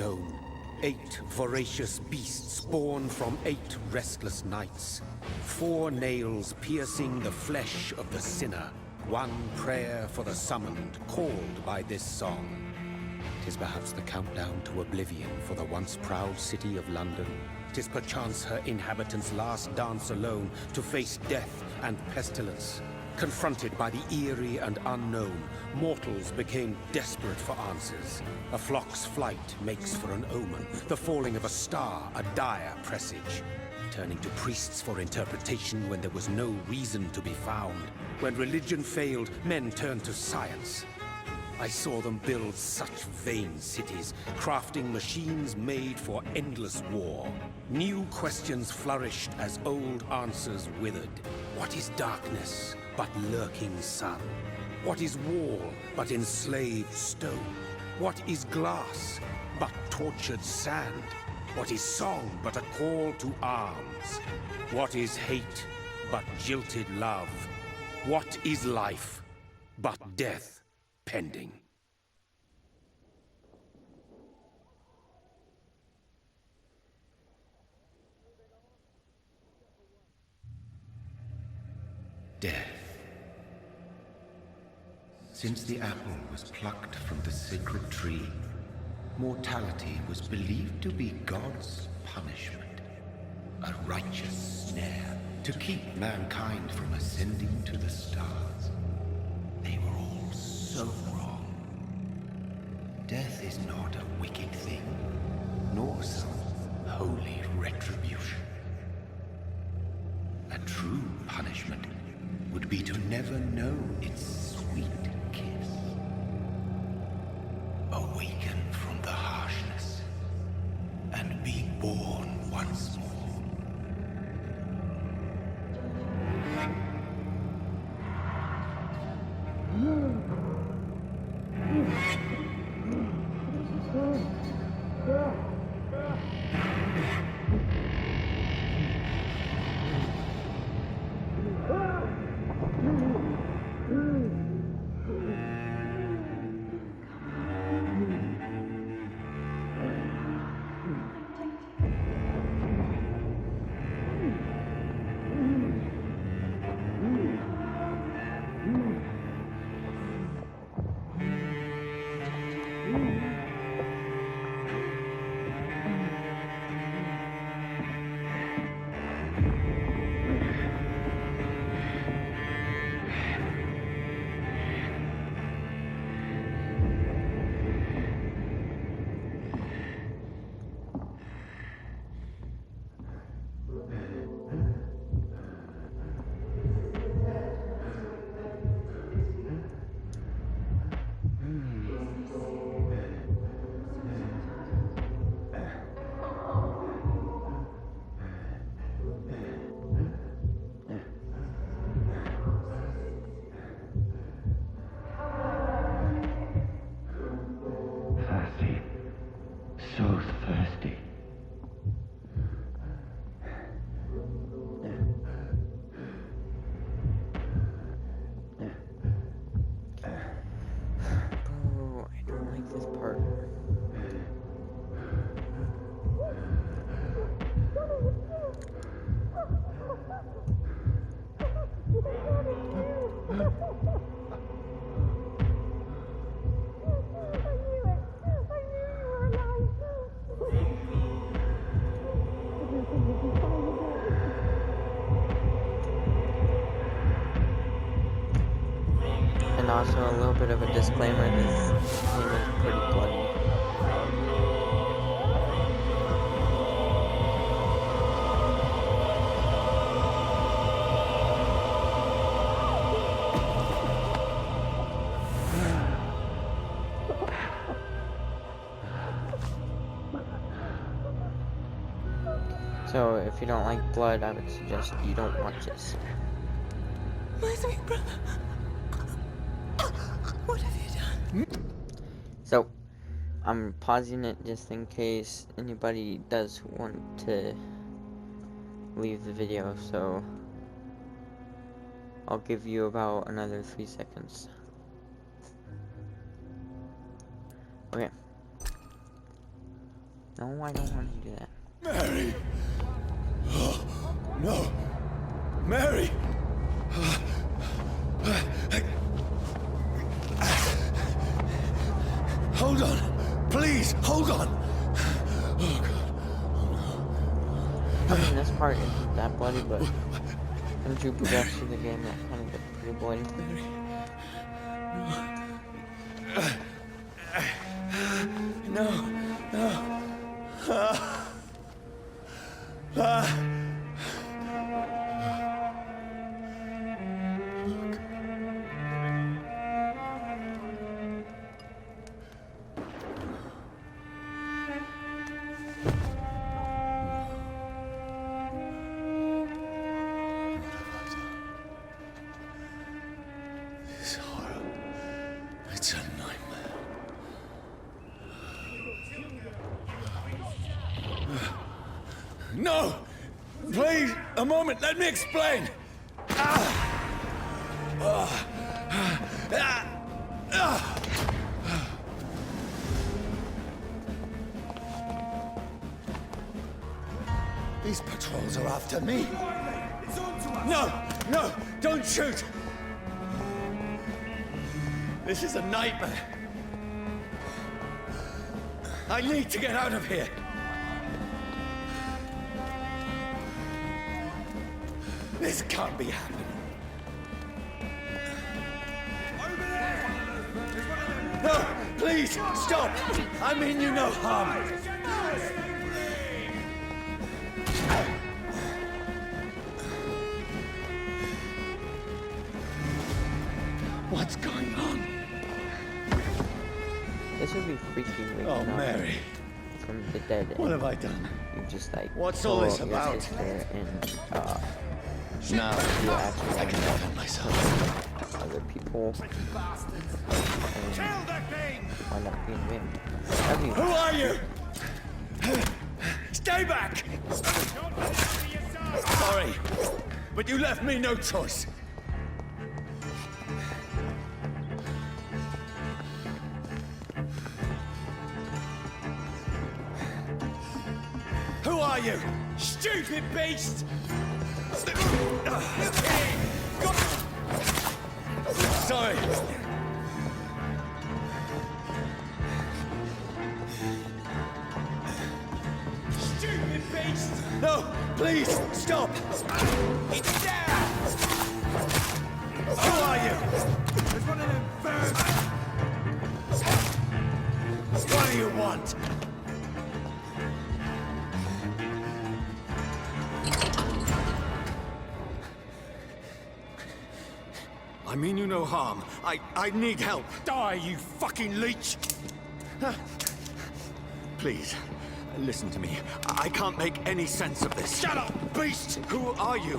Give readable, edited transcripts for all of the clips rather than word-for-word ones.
stone. 8 voracious beasts born from 8 restless nights. 4 nails piercing the flesh of the sinner. 1 prayer for the summoned, called by this song. 'Tis perhaps the countdown to oblivion for the once proud city of London. 'Tis perchance her inhabitants' last dance alone to face death and pestilence. Confronted by the eerie and unknown, mortals became desperate for answers. A flock's flight makes for an omen, the falling of a star a dire presage. Turning to priests for interpretation when there was no reason to be found. When religion failed, men turned to science. I saw them build such vain cities, crafting machines made for endless war. New questions flourished as old answers withered. What is darkness but lurking sun? What is wall but enslaved stone? What is glass but tortured sand? What is song but a call to arms? What is hate but jilted love? What is life but death pending? Death. Since the apple was plucked from the sacred tree, mortality was believed to be God's punishment, a righteous snare to keep mankind from ascending to the stars. They were all so wrong. Death is not a wicked thing, nor some holy retribution. A true punishment would be to never know its sweet kiss. Awaken from the harshness and be born once more. And also a little bit of a disclaimer, this game is pretty bloody. So if you don't like blood, I would suggest you don't watch this. My sweet brother. What have you done? So, I'm pausing it just in case anybody does want to leave the video, so I'll give you about another 3 seconds. Okay. No, I don't want to do that. Mary! Oh, no! Mary! Hold on! Please, hold on! Oh, God. I mean, this part isn't that bloody, but once you progress through the game, that kind of gets pretty bloody. No, no. This horror, it's a nightmare. No! Please, a moment, let me explain! These patrols are after me. No! No! Don't shoot! This is a nightmare. I need to get out of here. This can't be happening. No, please, stop! I mean you no harm. What's going on? This would be freaky waking Oh, up Mary. from the dead. What and have I done? You just like What's pull all this out your about? sister and Now, you actually I can defend myself. other people and wind up being victims. That'd be Who are you? Stay back! Sorry, but you left me no choice. Who are you? Stupid beast! Sorry. Stupid beast! No, please, stop! It's down! Who are you? There's one of them birds! What do you want? I mean you no harm. I need help. Die, you fucking leech! Please, listen to me. I can't make any sense of this. Shut up, beast! Who are you?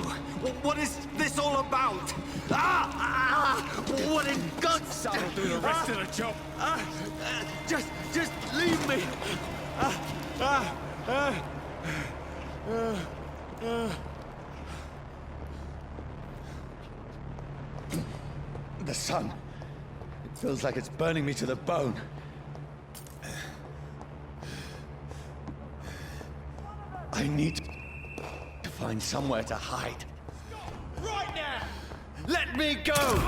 What is this all about? What in God's name? I'll do the rest of the job. Just leave me. The sun. It feels like it's burning me to the bone. I need to find somewhere to hide. Right now! Let me go!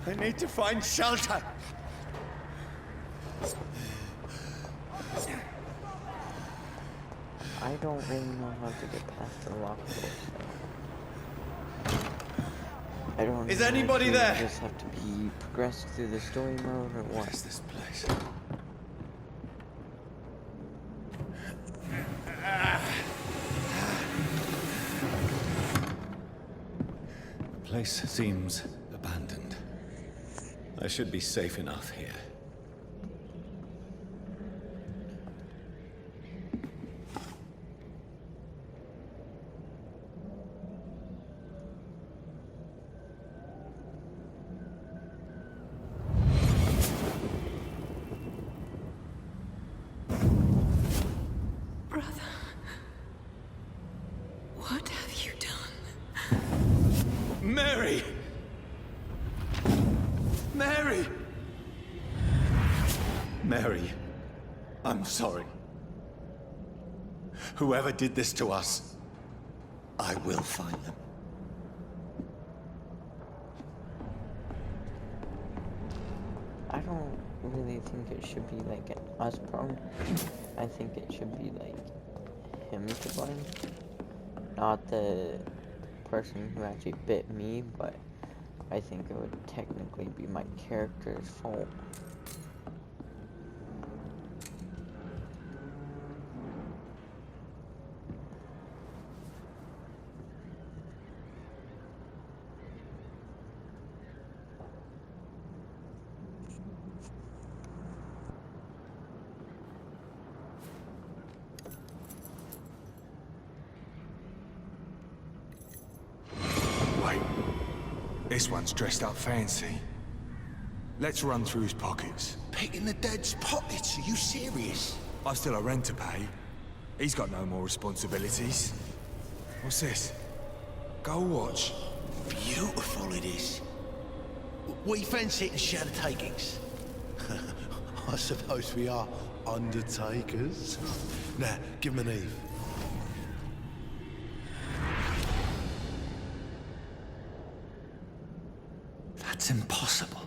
I need to find shelter. I don't really know how to get past the lockable. I don't. Is know anybody if you there? Just have to be progressed through the story mode or what? What is this place? The place seems abandoned. I should be safe enough here. Brother, what have you done? Mary! Mary! Mary, I'm sorry. Whoever did this to us, I will find them. I don't really think it should be like an us problem. I think it should be like him to blame, not the person who actually bit me, but I think it would technically be my character's fault. Wait, this one's dressed up fancy. Let's run through his pockets. Picking the dead's pockets? Are you serious? I've still a rent to pay. He's got no more responsibilities. What's this? Gold watch. Beautiful it is. We fence it and share the takings. I suppose we are undertakers. Now, give him an Eve. That's impossible.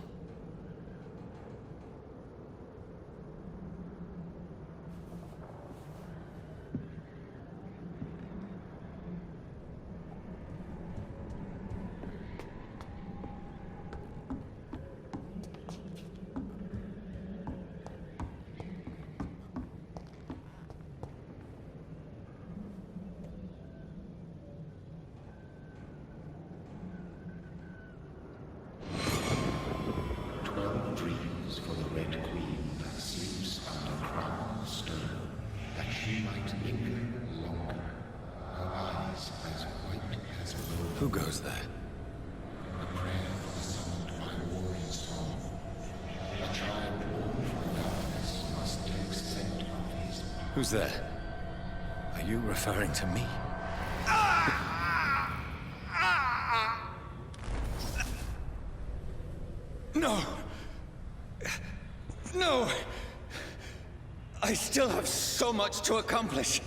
Dreams for the Red Queen that sleeps under crown stone, that she might linger longer, her eyes as white as wool. Who goes there? A prayer summoned by warring song. A child born from darkness must take scent of his power. Who's there? Are you referring to me? No! No! I still have so much to accomplish.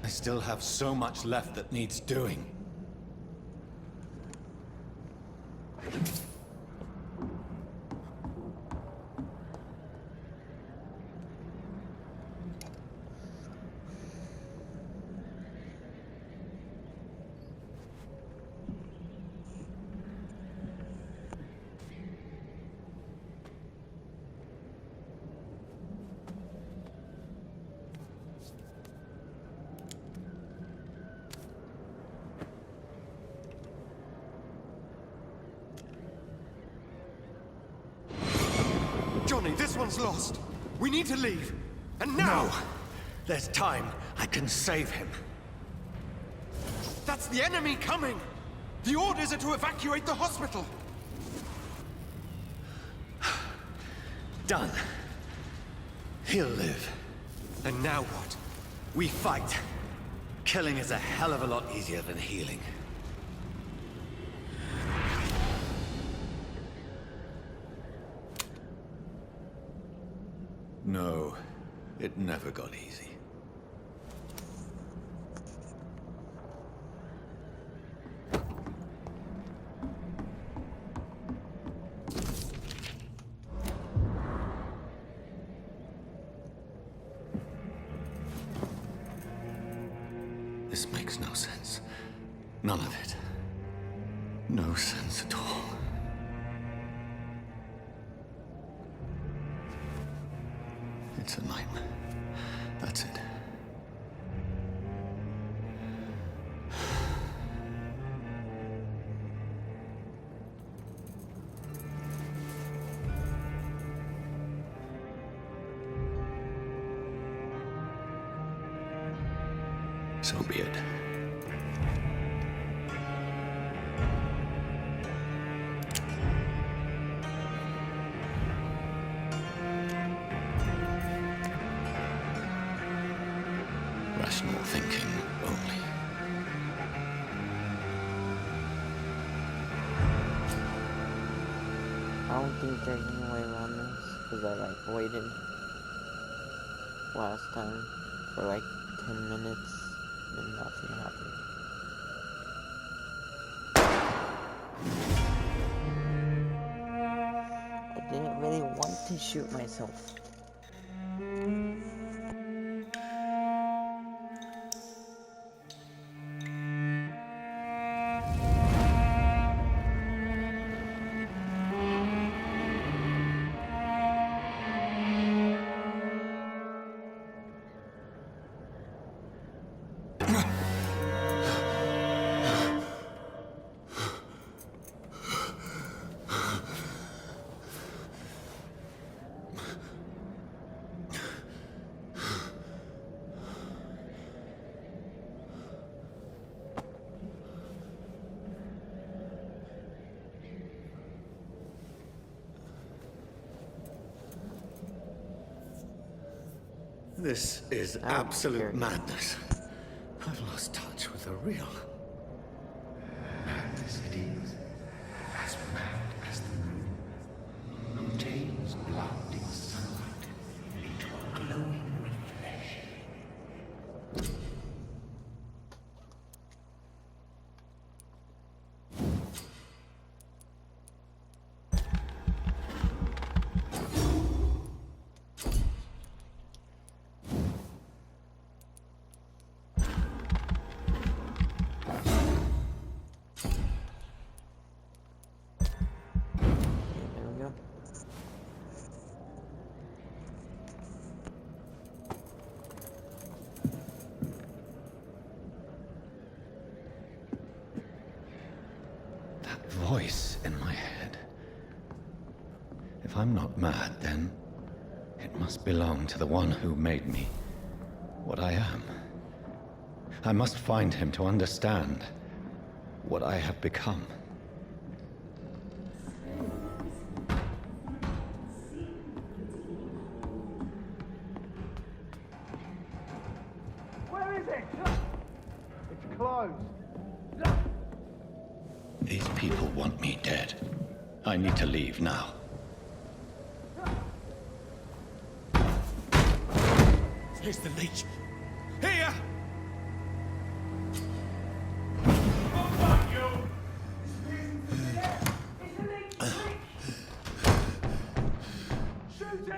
I still have so much left that needs doing. Johnny, this one's lost. We need to leave. And now! No! There's time. I can save him. That's the enemy coming! The orders are to evacuate the hospital! Done. He'll live. And now what? We fight. Killing is a hell of a lot easier than healing. No, it never got easy. This makes no sense. None of it. No sense at all. It's a nightmare. That's it. So be it. Rational thinking only. don't think there's any way around this, because I like waited last time for like 10 minutes and nothing happened. I didn't really want to shoot myself. This is absolute madness. I've lost touch with the real. Madness it is, as mad as the moon, who tames blinding sunlight into a glowing reflection. There we go. That voice in my head. If I'm not mad, then it must belong to the one who made me what I am. I must find him to understand what I have become. Where is it? It's closed. These people want me dead. I need to leave now. Here's the leech. Here!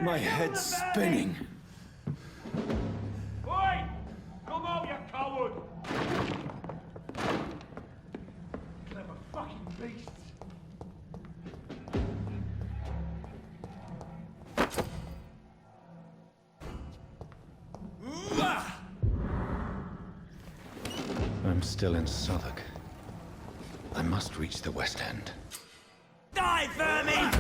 My head's spinning. Oi! Come out, you coward! Clever fucking beasts! I'm still in Southwark. I must reach the West End. Die, vermin!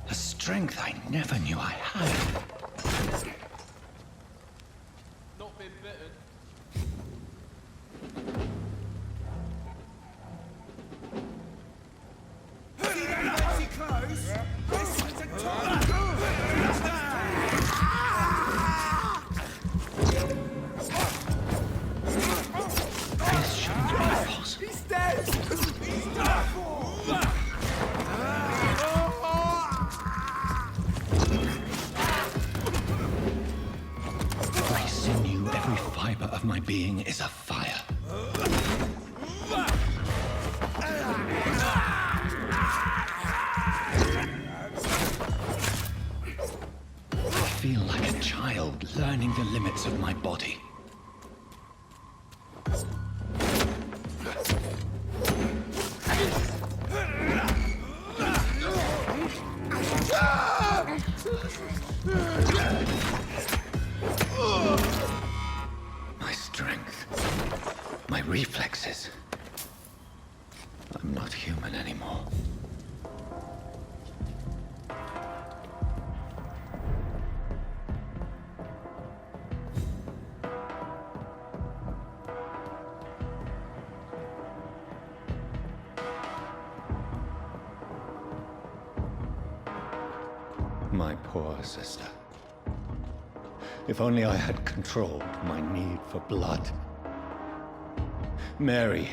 A strength I never knew I had. Not been bitten. This shouldn't be possible. He's dead! He's dead! Every sinew, every fiber of my being is afire. I feel like a child learning the limits of my body. My strength, my reflexes. I'm not human anymore. My poor sister. If only I had controlled my need for blood. Mary,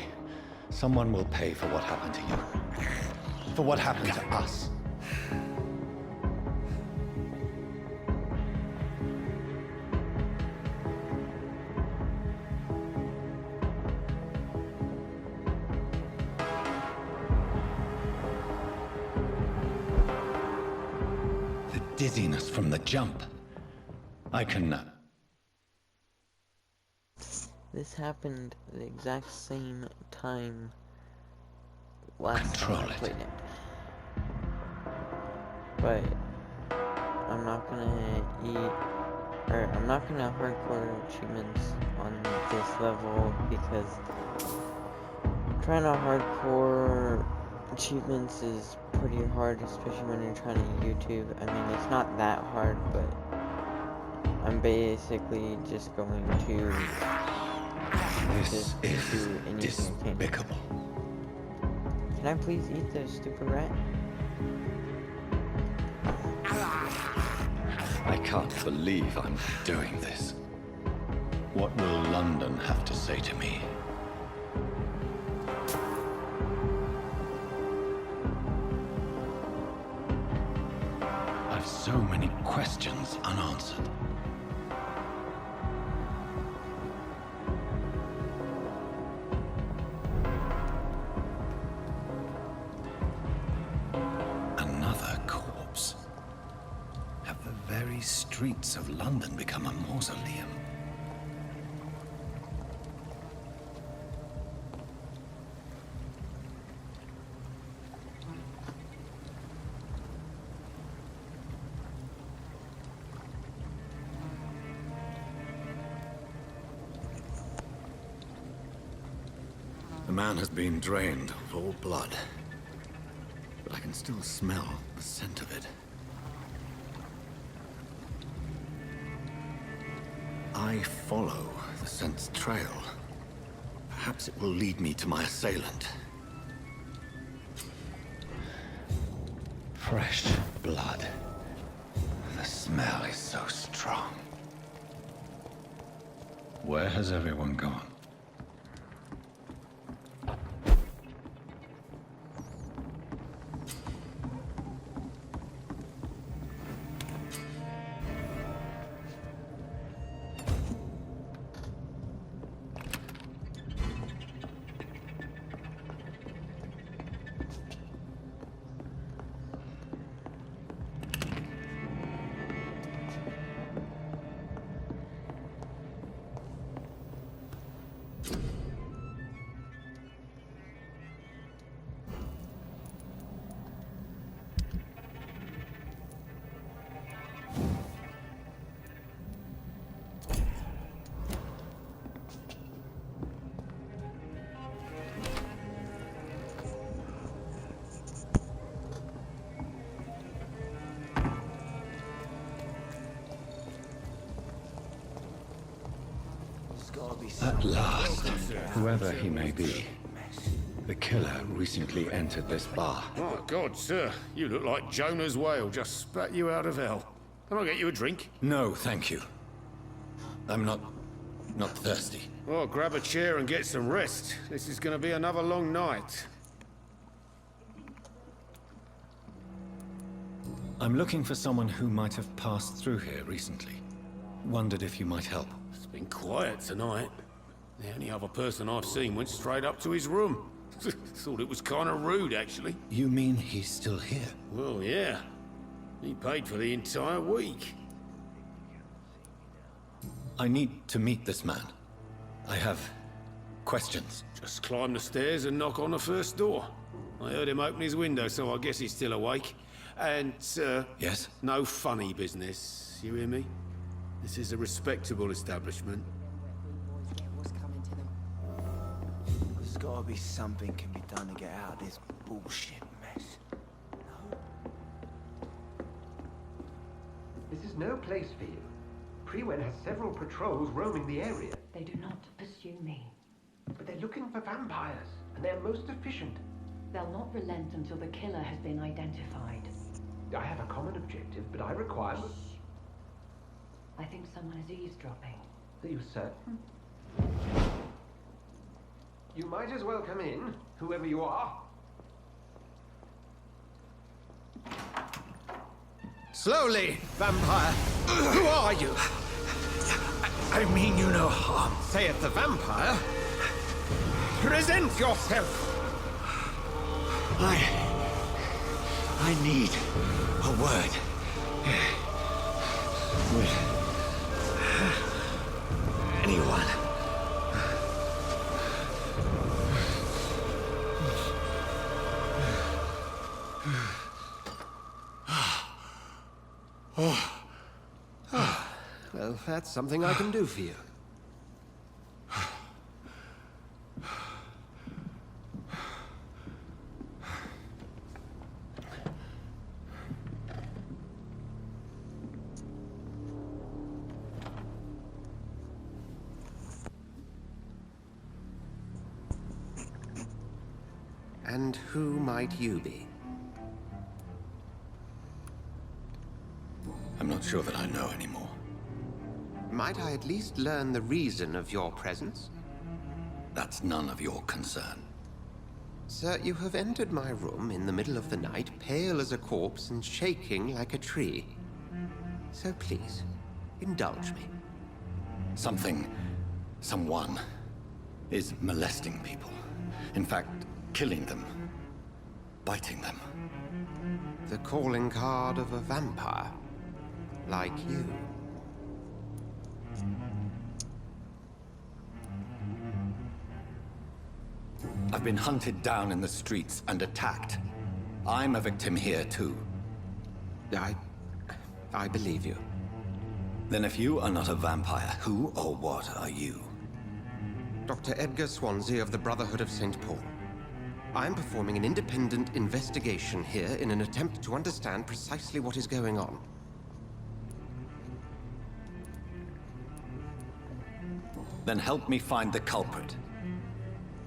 someone will pay for what happened to you. For what happened to us. The dizziness from the jump. I can... This happened the exact same time last Control time I it. played it. But I'm not gonna I'm not gonna hardcore achievements on this level because trying to hardcore achievements is pretty hard, especially when you're trying to YouTube. I mean, it's not that hard, but I'm basically just going to This is do anything I can. despicable. Can I please eat the stupid rat? I can't believe I'm doing this. What will London have to say to me? I've so many questions unanswered. Another corpse. Have the very streets of London become a mausoleum? The man has been drained of all blood, but I can still smell the scent of it. I follow the scent's trail. Perhaps it will lead me to my assailant. Fresh blood. The smell is so strong. Where has everyone gone? At last, whoever he may be, the killer recently entered this bar. Oh, God, sir. You look like Jonah's whale just spat you out of hell. Can I get you a drink? No, thank you. I'm not thirsty. Well, grab a chair and get some rest. This is going to be another long night. I'm looking for someone who might have passed through here recently. Wondered if you might help. It's been quiet tonight. The only other person I've seen went straight up to his room. Thought it was kind of rude, actually. You mean he's still here? Well, yeah. He paid for the entire week. I need to meet this man. I have questions. Just climb the stairs and knock on the first door. I heard him open his window, so I guess he's still awake. And, Yes? no funny business. You hear me? This is a respectable establishment. There's gotta be something can be done to get out of this bullshit mess. This is no place for you. Prewen has several patrols roaming the area, They do not pursue me. but they're looking for vampires, and they're most efficient. They'll not relent until the killer has been identified. I have a common objective, but I require... I think someone is eavesdropping. Are you certain? You might as well come in, whoever you are. Slowly, vampire. Who are you? I mean you no harm. Saith the vampire. Present yourself. I need a word. With anyone. Well, that's something I can do for you. And who might you be? I'm not sure that I know anymore. Might I at least learn the reason of your presence? That's none of your concern. Sir, you have entered my room in the middle of the night, pale as a corpse and shaking like a tree. So please, indulge me. Someone is molesting people. In fact, killing them. Biting them. The calling card of a vampire. Like you. I've been hunted down in the streets and attacked. I'm a victim here, too. I believe you. Then if you are not a vampire, who or what are you? Dr. Edgar Swansea of the Brotherhood of St. Paul. I'm performing an independent investigation here in an attempt to understand precisely what is going on. Then help me find the culprit.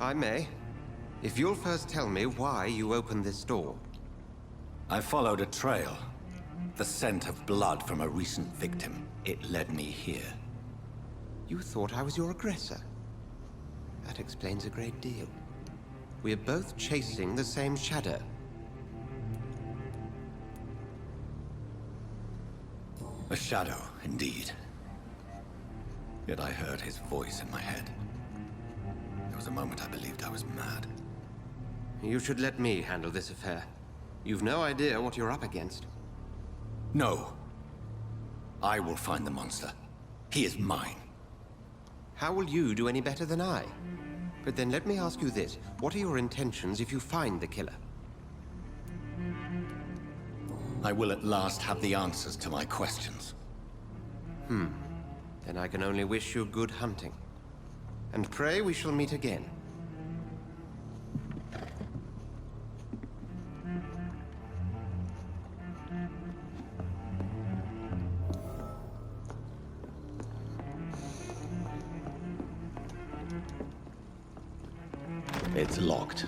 I may. If you'll first tell me why you opened this door. I followed a trail. The scent of blood from a recent victim. It led me here. You thought I was your aggressor. That explains a great deal. We're both chasing the same shadow. A shadow, indeed. Yet I heard his voice in my head. There was a moment I believed I was mad. You should let me handle this affair. You've no idea what you're up against. No. I will find the monster. He is mine. How will you do any better than I? But then let me ask you this. What are your intentions if you find the killer? I will at last have the answers to my questions. Then I can only wish you good hunting. And pray we shall meet again. It's locked.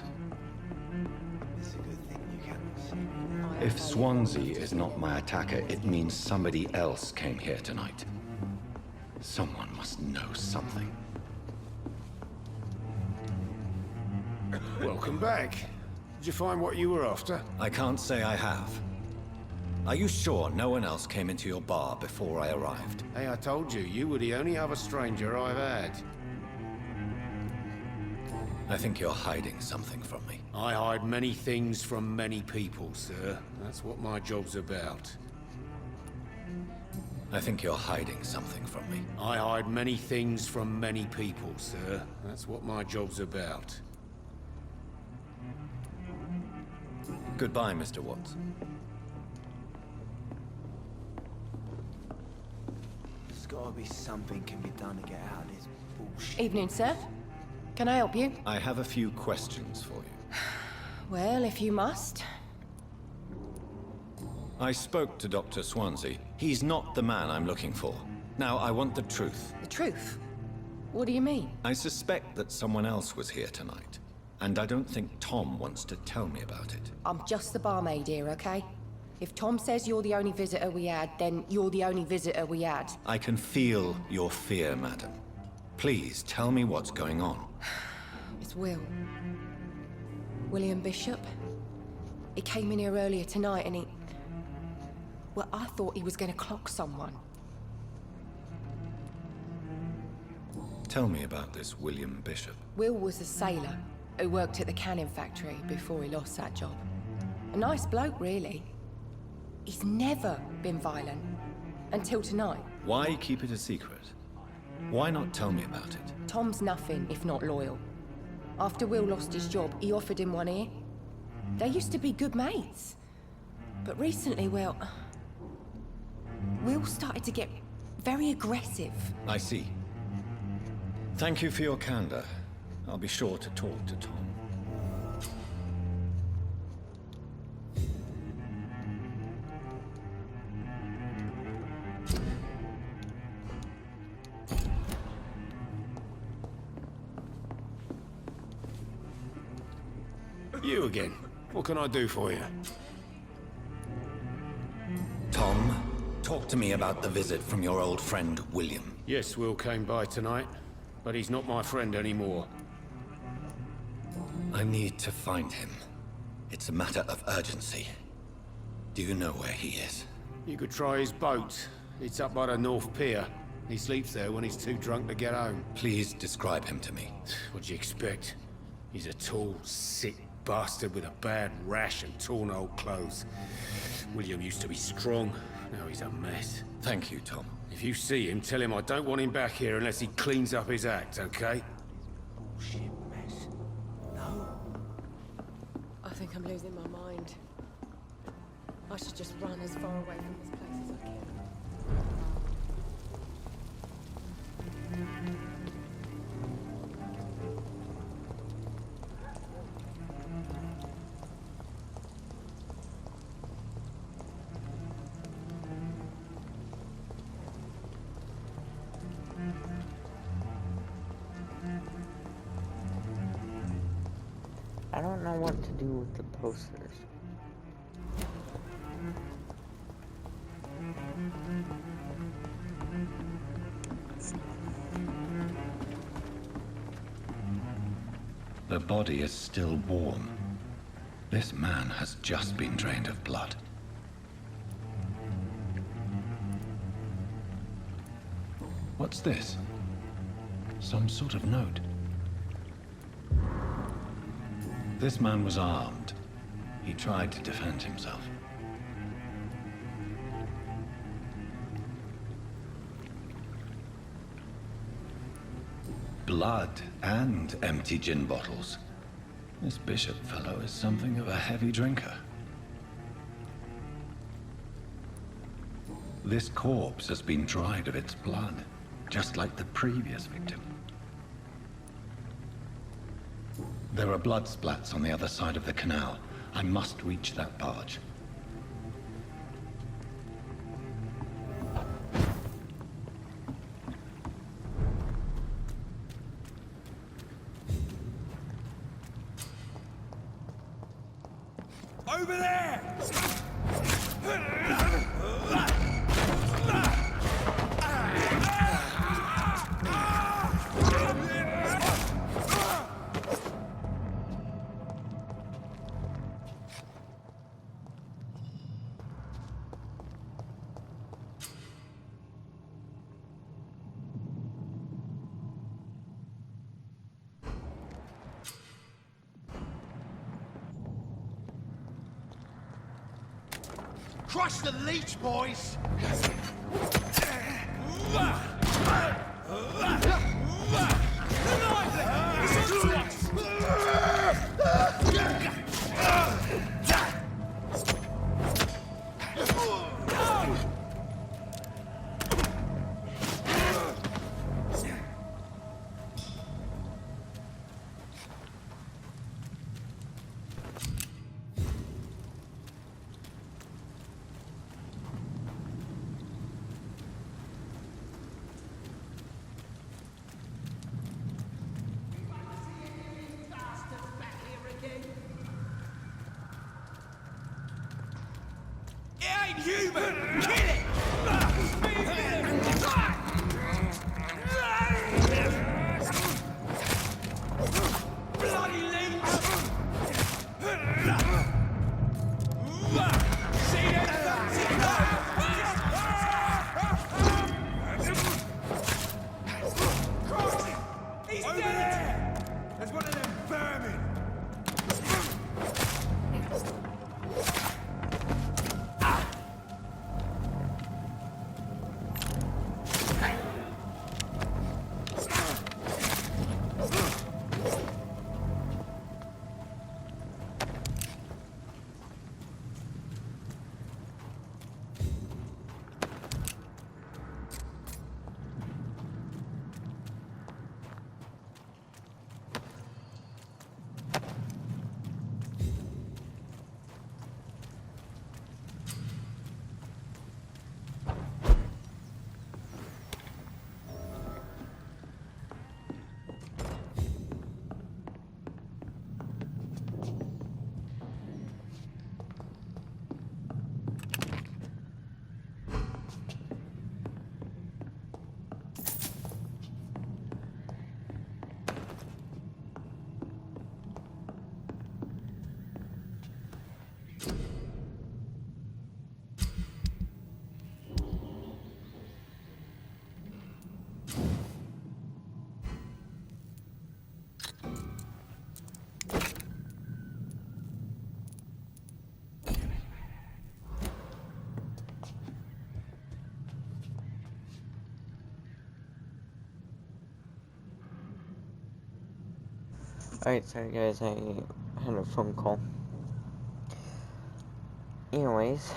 It's a good thing you cannot see me now. If Swansea is not my attacker, it means somebody else came here tonight. Someone must know something. Welcome back. Did you find what you were after? I can't say I have. Are you sure no one else came into your bar before I arrived? Hey, I told you, you were the only other stranger I've had. I think you're hiding something from me. I hide many things from many people, sir. That's what my job's about. I think you're hiding something from me. I hide many things from many people, sir. That's what my job's about. Goodbye, Mr. Watts. There's gotta be something can be done to get out of this bullshit. Evening, sir. Can I help you? I have a few questions for you. Well, if you must. I spoke to Dr. Swansea. He's not the man I'm looking for. Now, I want the truth. The truth? What do you mean? I suspect that someone else was here tonight. And I don't think Tom wants to tell me about it. I'm just the barmaid here, okay? If Tom says you're the only visitor we had, then you're the only visitor we had. I can feel your fear, madam. Please, tell me what's going on. It's Will. William Bishop. He came in here earlier tonight and he... Well, I thought he was gonna clock someone. Tell me about this William Bishop. Will was a sailor who worked at the cannon factory before he lost that job. A nice bloke, really. He's never been violent. Until tonight. Why keep it a secret? Why not tell me about it? Tom's nothing if not loyal. After Will lost his job, he offered him one ear. They used to be good mates. But recently, well... Will started to get very aggressive. I see. Thank you for your candor. I'll be sure to talk to Tom. You again. What can I do for you? Tom, talk to me about the visit from your old friend, William. Yes, Will came by tonight, but he's not my friend anymore. I need to find him. It's a matter of urgency. Do you know where he is? You could try his boat. It's up by the North Pier. He sleeps there when he's too drunk to get home. Please describe him to me. What'd you expect? He's a tall, sick bastard with a bad rash and torn old clothes. William used to be strong. Now he's a mess. Thank you, Tom. If you see him, tell him I don't want him back here unless he cleans up his act, okay? Bullshit mess. No. I think I'm losing my mind. I should just run as far away from this place as I can. I don't know what to do with the posters. The body is still warm. This man has just been drained of blood. What's this? Some sort of note. This man was armed. He tried to defend himself. Blood and empty gin bottles. This Bishop fellow is something of a heavy drinker. This corpse has been dried of its blood, just like the previous victim. There are blood splats on the other side of the canal. I must reach that barge. Over there! Crush the leech, boys! inhuman! Kill it! Bloody leech! See them He's over dead! There! There's one of them vermin! Alright, sorry guys, I had a phone call. Anyways,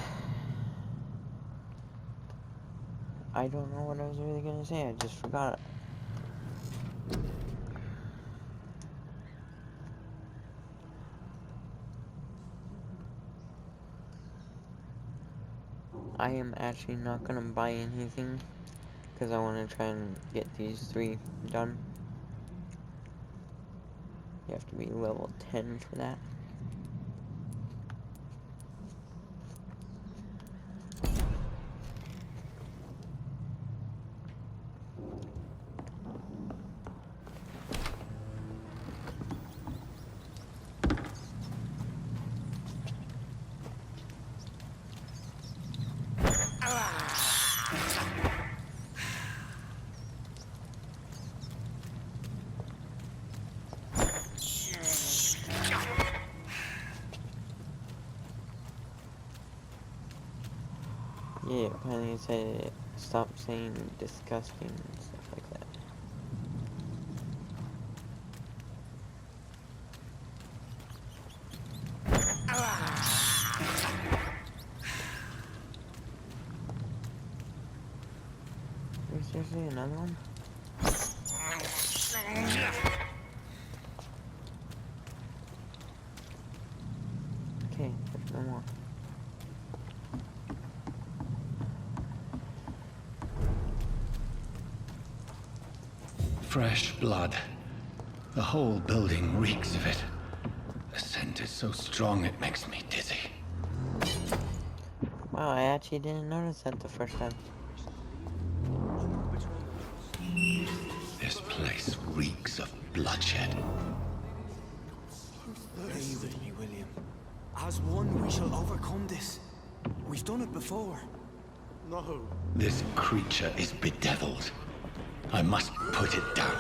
I don't know what I was really gonna say, I just forgot it. I am actually not gonna buy anything, because I want to try and get these 3 done. You have to be level 10 for that. Yeah, apparently it said stop saying disgusting and stuff like that. Is there seriously another one? Okay, there's no more. Fresh blood. The whole building reeks of it. The scent is so strong it makes me dizzy. Wow, I actually didn't notice that the first time. This place reeks of bloodshed. Stay with me, William. As one, we shall overcome this. We've done it before. No. This creature is bedeviled. I must put it down.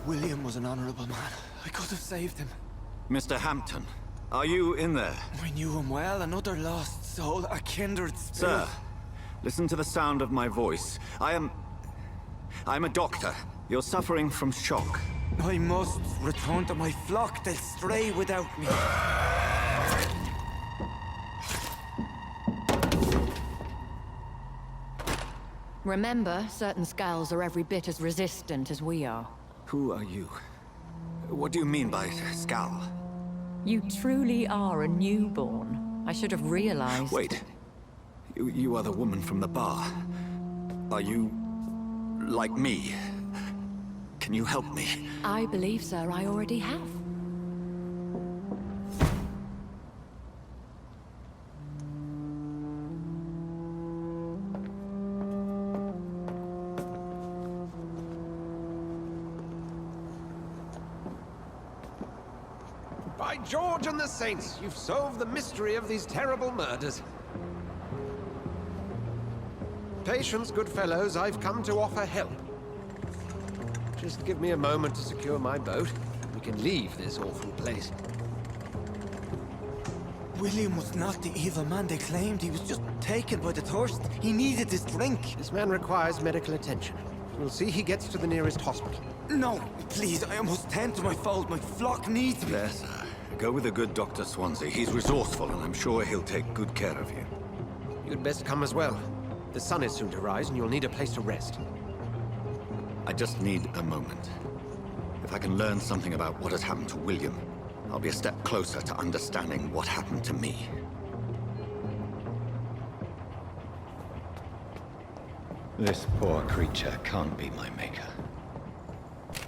William was an honorable man. I could have saved him. Mr. Hampton, Are you in there? I knew him well, another lost soul, a kindred spirit. Sir, listen to the sound of my voice. I'm a doctor. You're suffering from shock. I must return to my flock. They'll stray without me. Remember, certain scales are every bit as resistant as we are. Who are you? What do you mean by Skal? You truly are a newborn. I should have realized. Wait. You are the woman from the bar. Are you... like me? Can you help me? I believe, sir, I already have. By George and the Saints, you've solved the mystery of these terrible murders. Patience, good fellows, I've come to offer help. Just give me a moment to secure my boat. We can leave this awful place. William was not the evil man they claimed. He was just taken by the thirst. He needed this drink. This man requires medical attention. We'll see he gets to the nearest hospital. No, please, I must tend to my fold. My flock needs me. There, sir. Go with the good Dr. Swansea. He's resourceful, and I'm sure he'll take good care of you. You'd best come as well. The sun is soon to rise, and you'll need a place to rest. I just need a moment. If I can learn something about what has happened to William, I'll be a step closer to understanding what happened to me. This poor creature can't be my maker.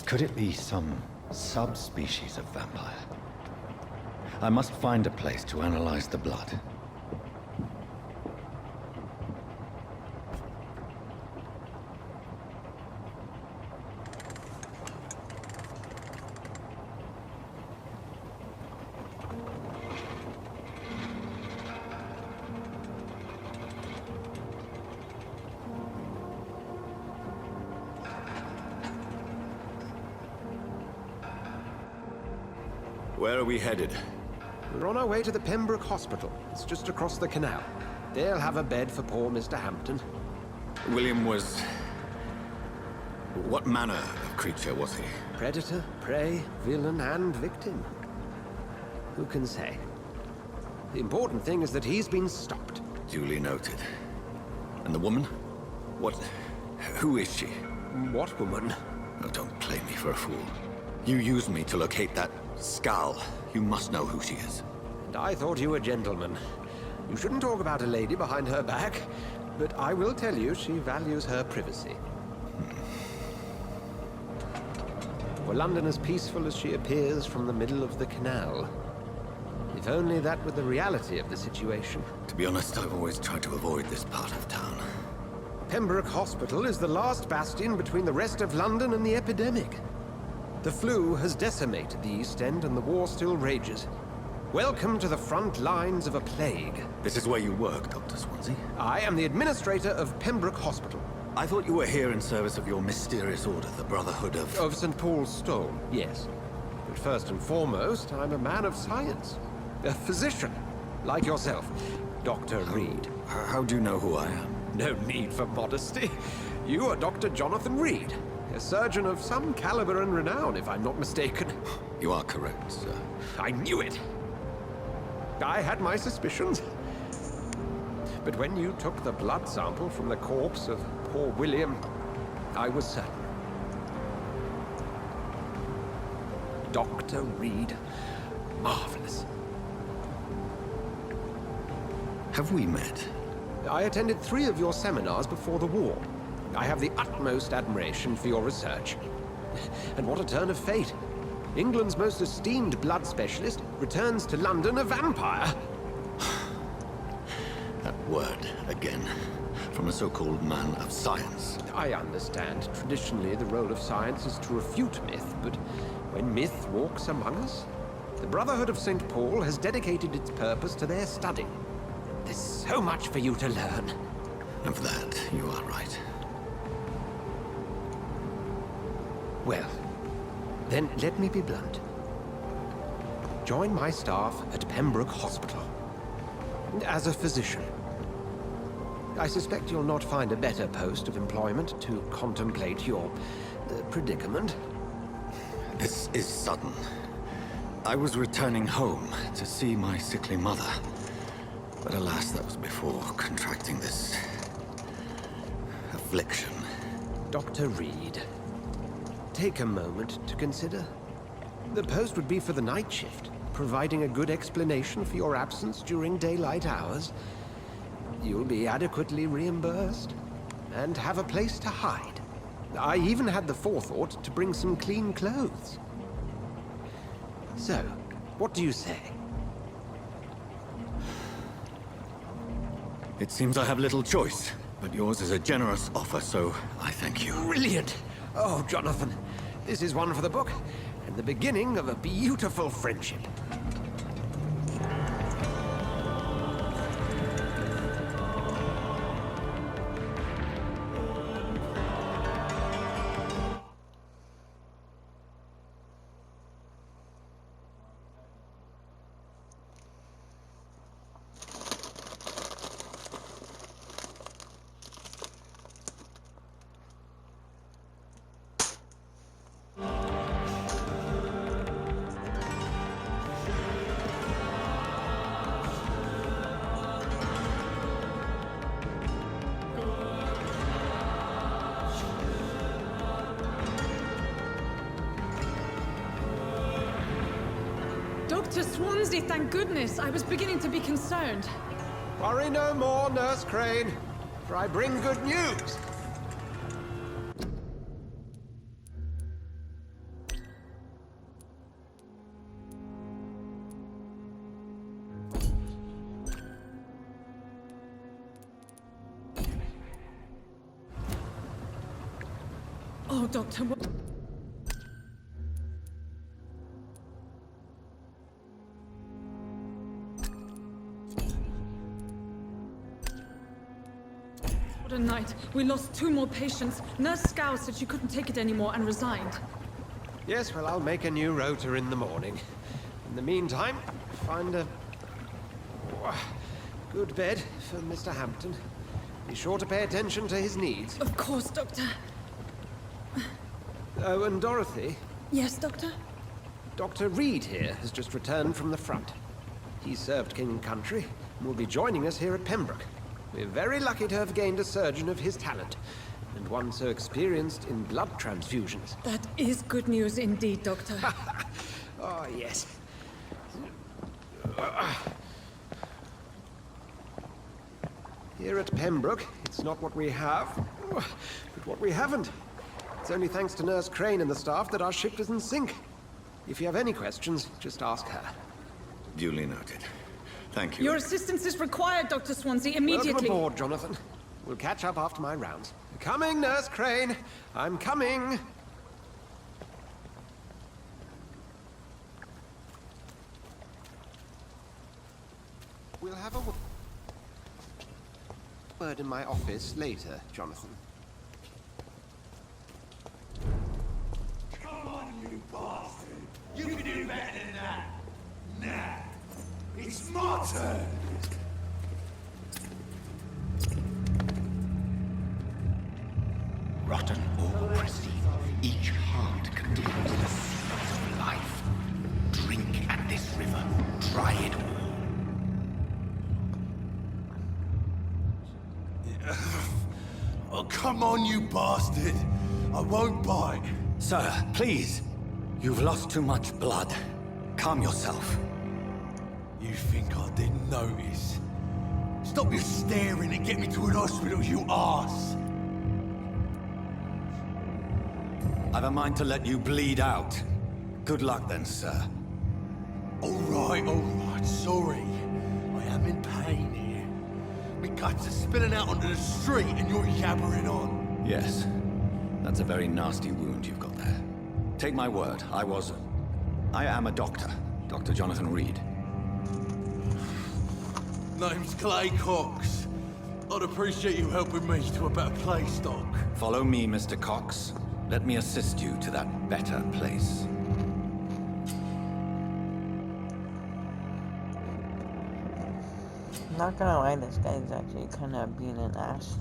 Could it be some subspecies of vampire? I must find a place to analyze the blood. Where are we headed? We're on our way to the Pembroke Hospital. It's just across the canal. They'll have a bed for poor Mr. Hampton. William was... what manner of creature was he? Predator, prey, villain, and victim. Who can say? The important thing is that he's been stopped. Duly noted. And the woman? What... who is she? What woman? Oh, don't play me for a fool. You used me to locate that Skal. You must know who she is. And I thought you a gentleman. You shouldn't talk about a lady behind her back, but I will tell you she values her privacy. Were London as peaceful as she appears from the middle of the canal? If only that were the reality of the situation. To be honest, I've always tried to avoid this part of town. Pembroke Hospital is the last bastion between the rest of London and the epidemic. The flu has decimated the East End and the war still rages. Welcome to the front lines of a plague. This is where you work, Dr. Swansea? I am the administrator of Pembroke Hospital. I thought you were here in service of your mysterious order, the Brotherhood of... Of St. Paul's Stone, yes. But first and foremost, I'm a man of science. A physician, like yourself, Dr. Reed. How do you know who I am? No need for modesty. You are Dr. Jonathan Reed. A surgeon of some caliber and renown, if I'm not mistaken. You are correct, sir. I knew it! I had my suspicions. But when you took the blood sample from the corpse of poor William, I was certain. Dr. Reed. Marvelous. Have we met? I attended 3 of your seminars before the war. I have the utmost admiration for your research. And what a turn of fate. England's most esteemed blood specialist returns to London a vampire. That word, again. From a so-called man of science. I understand. Traditionally, the role of science is to refute myth, but when myth walks among us, the Brotherhood of St. Paul has dedicated its purpose to their study. There's so much for you to learn. And for that, you are right. Well, then let me be blunt. join my staff at Pembroke Hospital. As a physician. I suspect you'll not find a better post of employment to contemplate your predicament. This is sudden. I was returning home to see my sickly mother. But alas, that was before contracting this affliction. Dr. Reed, take a moment to consider. The post would be for the night shift, providing a good explanation for your absence during daylight hours. You'll be adequately reimbursed, and have a place to hide. I even had the forethought to bring some clean clothes. So, what do you say? It seems I have little choice, but yours is a generous offer, so I thank you. Brilliant! Oh, Jonathan, this is one for the book, and the beginning of a beautiful friendship. Dr. Swansea, thank goodness. I was beginning to be concerned. Worry no more, Nurse Crane, for I bring good news. Oh, Doctor, what... What a night. We lost 2 more patients. Nurse Scow said she couldn't take it anymore and resigned. Yes, well, I'll make a new rota in the morning. In the meantime, find a good bed for Mr. Hampton. Be sure to pay attention to his needs. Of course, Doctor. Oh, and Dorothy? Yes, Doctor? Dr. Reed here has just returned from the front. He served King and Country and will be joining us here at Pembroke. We're very lucky to have gained a surgeon of his talent, and one so experienced in blood transfusions. That is good news indeed, Doctor. Oh, yes. Here at Pembroke, it's not what we have, but what we haven't. It's only thanks to Nurse Crane and the staff that our ship doesn't sink. If you have any questions, just ask her. Duly noted. Thank you. Your assistance is required, Dr. Swansea, immediately. Welcome aboard, Jonathan. We'll catch up after my rounds. Coming, Nurse Crane. I'm coming. We'll have a word in my office later, Jonathan. Come on, you bastard! You can do better than that! Nah! It's my turn! Rotten or pristine, each heart contains the secret of life. Drink at this river, try it all. Oh, come on, you bastard! I won't bite. Sir, please. You've lost too much blood. Calm yourself. You think I didn't notice? Stop your staring and get me to an hospital, you arse! I've a mind to let you bleed out. Good luck then, sir. Alright, sorry. I am in pain here. My guts are spilling out onto the street and you're yabbering on. Yes. That's a very nasty wound you've got there. Take my word, I am a doctor. Dr. Jonathan Reed. Name's Clay Cox. I'd appreciate you helping me to a better place, Doc. Follow me, Mr. Cox. Let me assist you to that better place. Not gonna lie, this guy's actually kind of being an ass.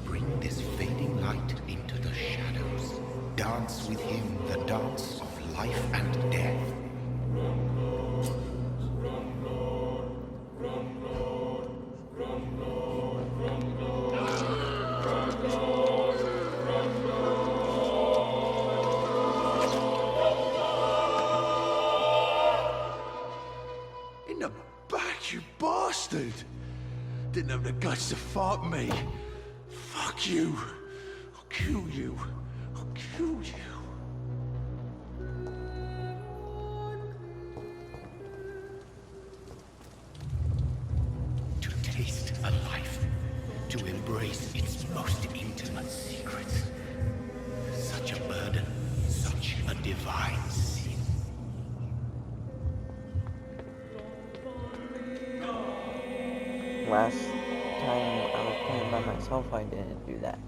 Bring this fading light into the shadows. Dance with him the dance of life and death. In the back, you bastard! Didn't have the guts to fight me. Fuck you. I'll kill you. I'll kill you. To taste a life, to embrace its most intimate secrets. Such a burden, such a divine sin. Last time I was playing by myself, I didn't do that.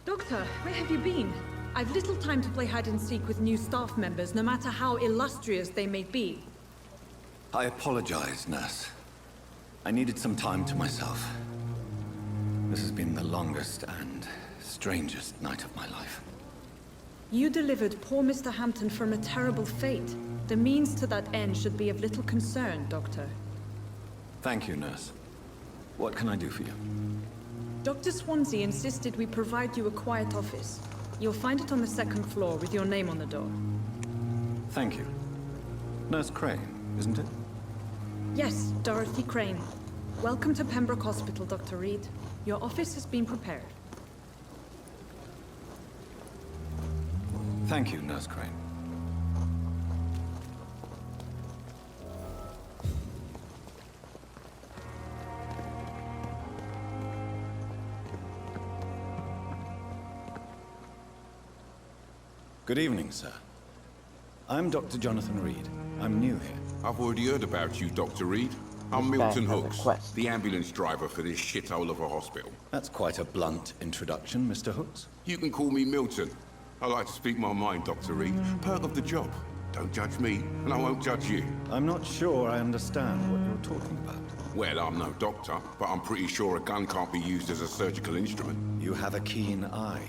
Doctor, where have you been? I've little time to play hide and seek with new staff members, no matter how illustrious they may be. I apologize, nurse. I needed some time to myself. This has been the longest and strangest night of my life. You delivered poor Mr. Hampton from a terrible fate. The means to that end should be of little concern, Doctor. Thank you, nurse. What can I do for you? Dr. Swansea insisted we provide you a quiet office. You'll find it on the second floor with your name on the door. Thank you. Nurse Crane, isn't it? Yes, Dorothy Crane. Welcome to Pembroke Hospital, Dr. Reed. Your office has been prepared. Thank you, Nurse Crane. Good evening, sir. I'm Dr. Jonathan Reed. I'm new here. I've already heard about you, Dr. Reed. I'm Milton Hooks, the ambulance driver for this shithole of a hospital. That's quite a blunt introduction, Mr. Hooks. You can call me Milton. I like to speak my mind, Dr. Reed. Perk of the job. Don't judge me, and I won't judge you. I'm not sure I understand what you're talking about. Well, I'm no doctor, but I'm pretty sure a gun can't be used as a surgical instrument. You have a keen eye.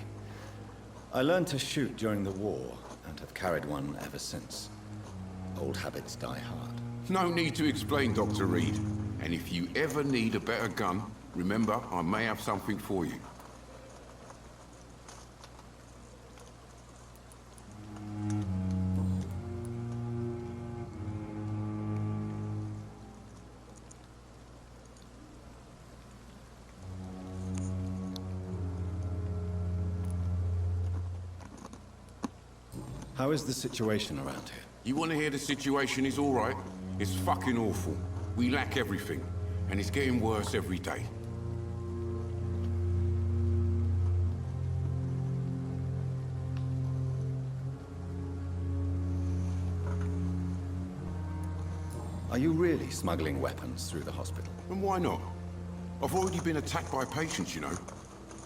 I learned to shoot during the war, and have carried one ever since. Old habits die hard. No need to explain, Dr. Reed. And if you ever need a better gun, remember, I may have something for you. How is the situation around here? You want to hear the situation is all right? It's fucking awful. We lack everything, and it's getting worse every day. Are you really smuggling weapons through the hospital? And why not? I've already been attacked by patients, you know.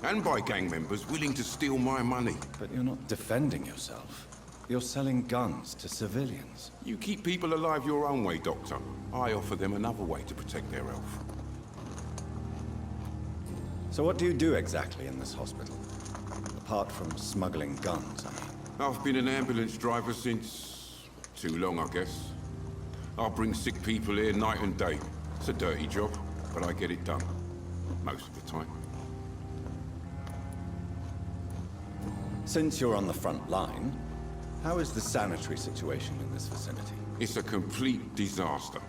And by gang members willing to steal my money. But you're not defending yourself. You're selling guns to civilians. You keep people alive your own way, Doctor. I offer them another way to protect their health. So what do you do exactly in this hospital? Apart from smuggling guns, I mean. I've been an ambulance driver since... too long, I guess. I bring sick people here night and day. It's a dirty job, but I get it done. Most of the time. Since you're on the front line, how is the sanitary situation in this vicinity? It's a complete disaster.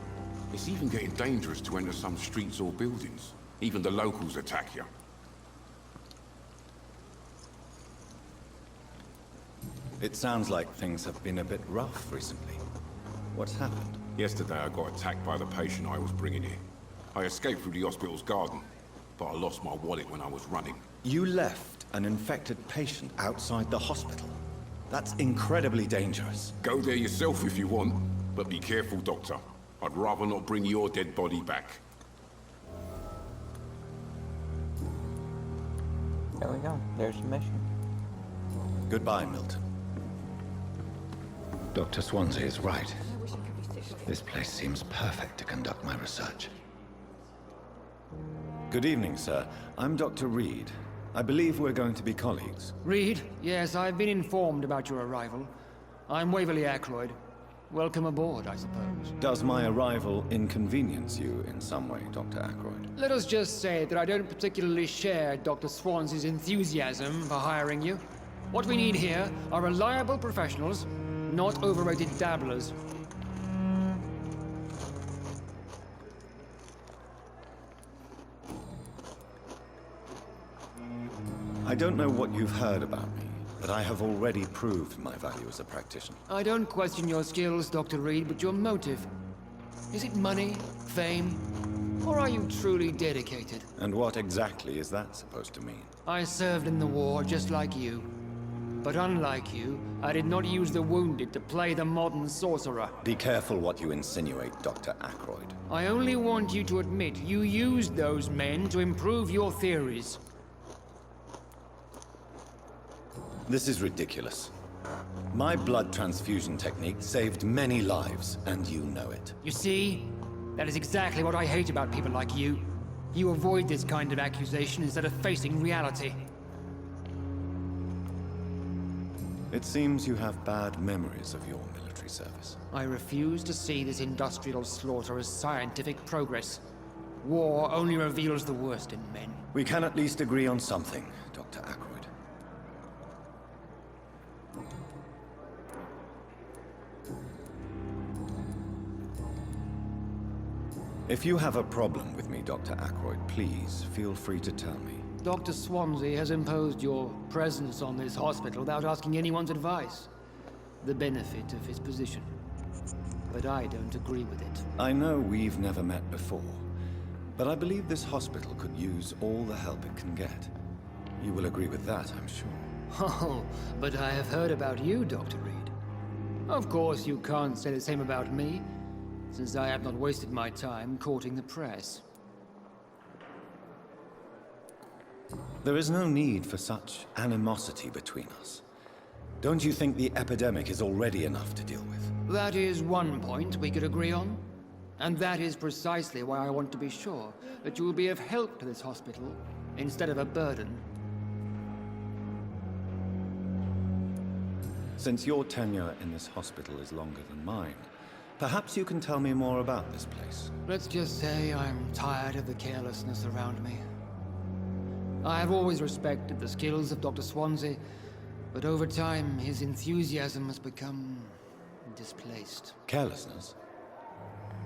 It's even getting dangerous to enter some streets or buildings. Even the locals attack you. It sounds like things have been a bit rough recently. What's happened? Yesterday I got attacked by the patient I was bringing here. I escaped through the hospital's garden, but I lost my wallet when I was running. You left an infected patient outside the hospital? That's incredibly dangerous. Go there yourself if you want, but be careful, Doctor. I'd rather not bring your dead body back. There we go. There's the mission. Goodbye, Milton. Dr. Swansea is right. This place seems perfect to conduct my research. Good evening, sir. I'm Dr. Reed. I believe we're going to be colleagues. Reed? Yes, I've been informed about your arrival. I'm Waverly Ackroyd. Welcome aboard, I suppose. Does my arrival inconvenience you in some way, Dr. Ackroyd? Let us just say that I don't particularly share Dr. Swansea's enthusiasm for hiring you. What we need here are reliable professionals, not overrated dabblers. I don't know what you've heard about me, but I have already proved my value as a practitioner. I don't question your skills, Dr. Reed, but your motive. Is it money, fame, or are you truly dedicated? And what exactly is that supposed to mean? I served in the war just like you. But unlike you, I did not use the wounded to play the modern sorcerer. Be careful what you insinuate, Dr. Ackroyd. I only want you to admit you used those men to improve your theories. This is ridiculous. My blood transfusion technique saved many lives, and you know it. You see? That is exactly what I hate about people like you. You avoid this kind of accusation instead of facing reality. It seems you have bad memories of your military service. I refuse to see this industrial slaughter as scientific progress. War only reveals the worst in men. We can at least agree on something, Dr. Ackroyd. If you have a problem with me, Dr. Ackroyd, please feel free to tell me. Dr. Swansea has imposed your presence on this hospital without asking anyone's advice. The benefit of his position. But I don't agree with it. I know we've never met before, but I believe this hospital could use all the help it can get. You will agree with that, I'm sure. Oh, but I have heard about you, Dr. Reed. Of course, you can't say the same about me, since I have not wasted my time courting the press. There is no need for such animosity between us. Don't you think the epidemic is already enough to deal with? That is one point we could agree on. And that is precisely why I want to be sure that you will be of help to this hospital, instead of a burden. Since your tenure in this hospital is longer than mine, perhaps you can tell me more about this place. Let's just say I'm tired of the carelessness around me. I have always respected the skills of Dr. Swansea, but over time, his enthusiasm has become displaced. Carelessness?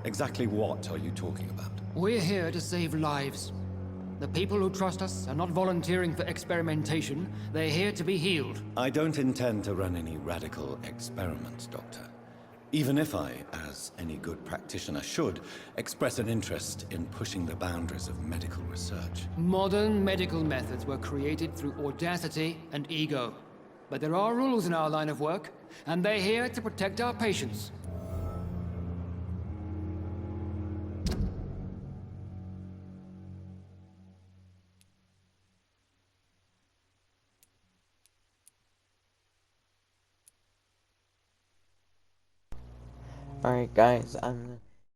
Exactly what are you talking about? We're here to save lives. The people who trust us are not volunteering for experimentation. They're here to be healed. I don't intend to run any radical experiments, Doctor. Even if I, as any good practitioner should, express an interest in pushing the boundaries of medical research. Modern medical methods were created through audacity and ego. But there are rules in our line of work, and they're here to protect our patients. Alright guys, I'm